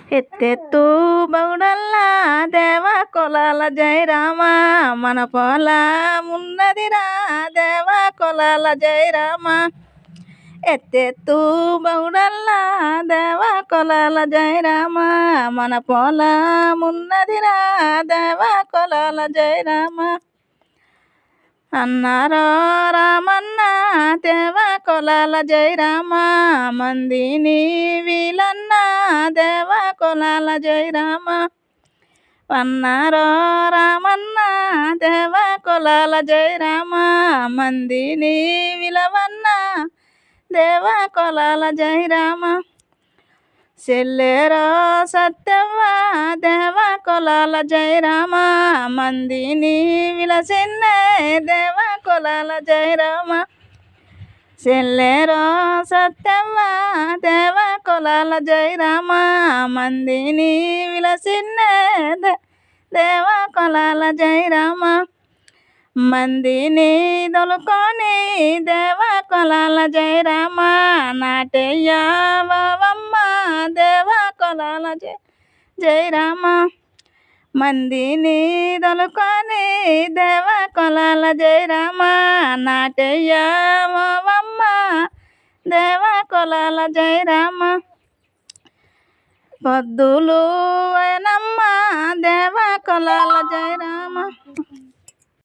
ఎత్తెత్తు బౌడల్లా దేవ కొలాల జై రామ మన పొలమున్నదిరా దేవ కొలాల జై రామ ఎత్తెత్తు బౌడల్లా దేవ కొలాల జై రామ మన పొలమున్నదిరా దేవ కొలాల జై రామ అన్నారో రామన్న దేవ కొలాల జై రామ మందిని వీలన్న దేవ కొలాల జై రామ అన్నారో రామన్న దేవ కొలాల జై రామ మందిని విలవన్న దేవ కొలాల జై రామ చెల్లేరో సత్యవ్వ దేవ కొలాల జై రామ మందిని విలసిన్నే దేవ కొలాల జై రామ చెల్లేరో సత్యవ్వ దేవ కొలాల జై రామ మందిని విలసిన్నే దేవ కొలాల జై రామ మందిని దొలుకొని దేవ కొలాల జై రామ నాటయ్యవమ్మ దేవ కొలాల జై రామ మందిని దొలుకొని దేవ కొలాల జై రామ నాటయ్యవమ్మ దేవ కొలాల జై రామ పొద్దులు అయినమ్మ దేవ కొలాల జై రామ